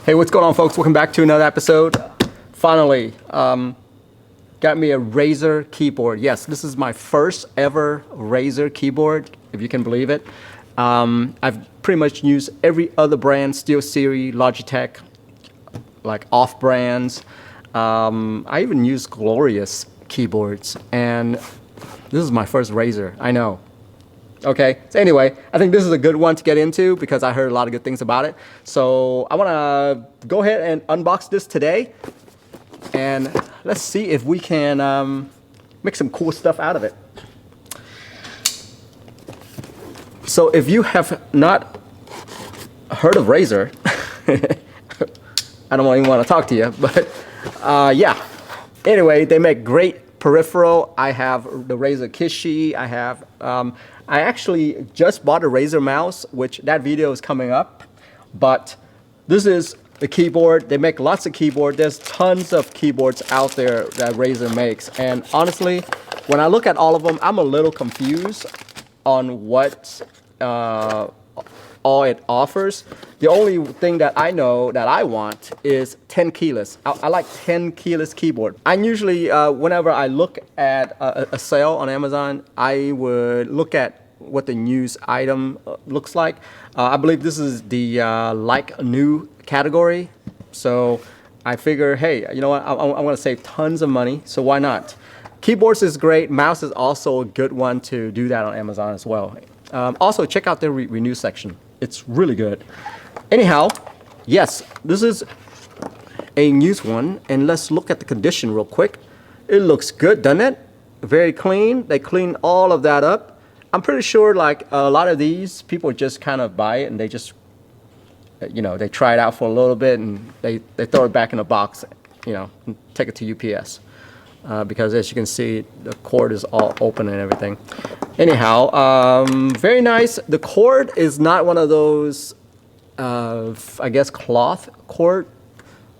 Hey, what's going on, folks? Welcome back to another episode. Finally, got me a Razer keyboard. Yes, this is my first ever Razer keyboard, if you can believe it. I've pretty much used every other brand, SteelSeries, Logitech, like off brands. I even used Glorious keyboards, and this is my first Razer. I know. Okay, so anyway, I think this is a good one to get into because I heard a lot of good things about it. So I want to go ahead and unbox this today, and let's see if we can make some cool stuff out of it. So if you have not heard of Razer, I don't even want to talk to you, but yeah. Anyway, they make great peripheral. I have the Razer Kishi. I have I actually just bought a Razer mouse, which that video is coming up. But this is the keyboard. They make lots of keyboard. There's tons of keyboards out there that Razer makes. And honestly, when I look at all of them, I'm a little confused on what all it offers. The only thing that I know that I want is Tenkeyless. I like Tenkeyless keyboard. I usually, whenever I look at a sale on Amazon, I would look at what the news item looks like. I believe this is the like new category. So I figure, hey, you know what? I want to save tons of money, so why not? Keyboards is great. Mouse is also a good one to do that on Amazon as well. Also, check out the renew section. It's really good. Anyhow, yes, this is a used one, and let's look at the condition real quick. It looks good, doesn't it? Very clean. They clean all of that up. I'm pretty sure like a lot of these people just kind of buy it and they just, you know, they try it out for a little bit and they throw it back in a box, you know, and take it to UPS. Because as you can see, the cord is all open and everything. Anyhow, very nice. The cord is not one of those, I guess, cloth cord.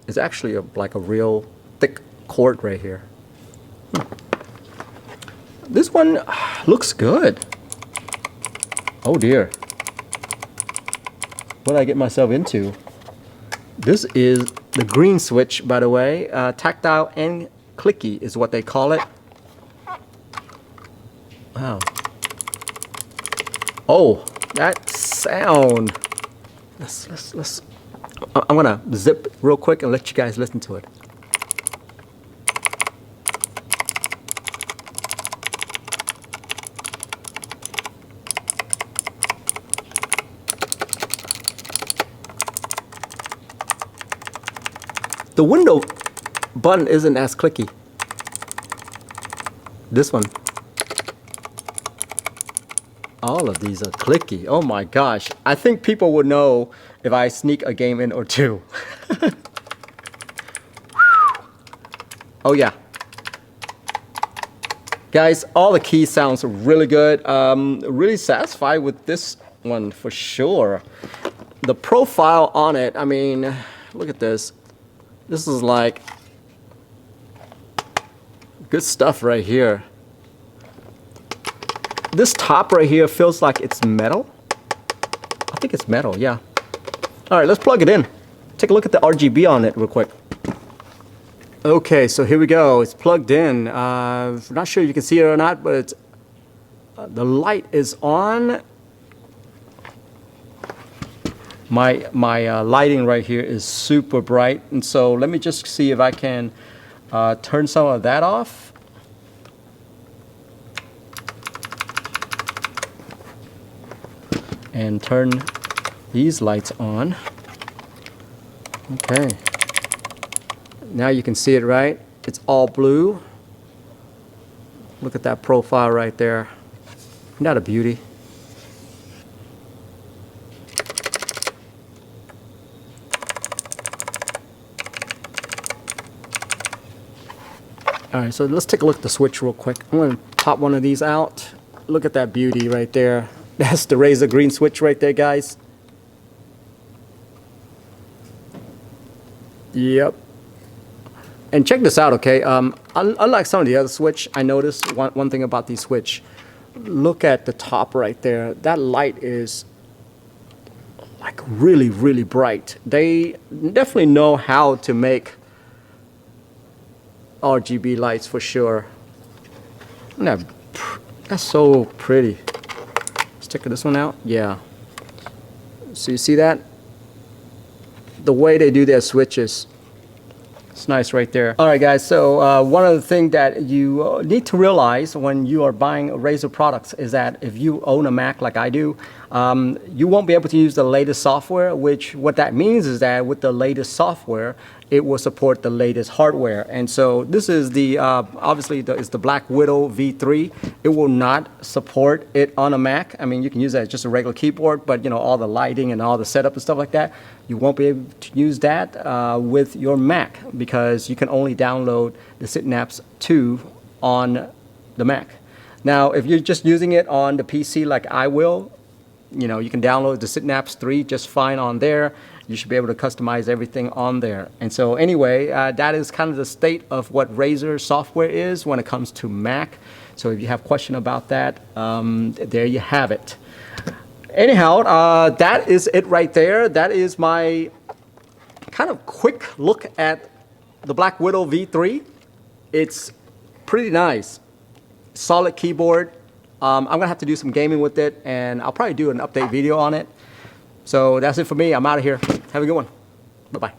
It's actually like a real thick cord right here. This one looks good. Oh dear. What did I get myself into? This is the green switch, by the way. Tactile and clicky is what they call it. Wow. Oh, that sound. Let's. I'm gonna zip real quick and let you guys listen to it. The window button isn't as clicky. This one. All of these are clicky. Oh my gosh. I think people would know if I sneak a game in or two. Oh yeah. Guys, all the keys sounds really good. Really satisfied with this one for sure. The profile on it, I mean, look at this. This is like good stuff right here. This top right here feels like it's metal. I think it's metal, yeah. All right, let's plug it in. Take a look at the RGB on it real quick. Okay, so here we go. It's plugged in. I'm not sure if you can see it or not, but it's, the light is on. My lighting right here is super bright, and so let me just see if I can turn some of that off. And turn these lights on. Okay. Now you can see it, right? It's all blue. Look at that profile right there. Isn't that a beauty? All right, so let's take a look at the switch real quick. I'm gonna pop one of these out. Look at that beauty right there. That's the Razer green switch right there, guys. Yep. And check this out, okay? Unlike some of the other switch, I noticed one thing about these switch. Look at the top right there. That light is like like really, really bright. They definitely know how to make RGB lights for sure. That's so pretty. Let's check this one out. Yeah. So you see that? The way they do their switches. It's nice right there. All right, guys. So one of the things that you need to realize when you are buying Razer products is that if you own a Mac like I do, you won't be able to use the latest software, which what that means is that with the latest software, it will support the latest hardware. And so this is the, obviously it's the BlackWidow V3. It will not support it on a Mac. I mean, you can use that as just a regular keyboard, but you know, all the lighting and all the setup and stuff like that, you won't be able to use that with your Mac because you can only download the Synapse 2 on the Mac. Now, if you're just using it on the PC like I will, you know, you can download the Synapse 3 just fine on there. You should be able to customize everything on there. And so anyway, that is kind of the state of what Razer software is when it comes to Mac. So if you have a question about that, there you have it. Anyhow, that is it right there. That is my kind of quick look at the BlackWidow V3. It's pretty nice. Solid keyboard. I'm gonna have to do some gaming with it, and I'll probably do an update video on it. So that's it for me. I'm out of here. Have a good one. Bye-bye.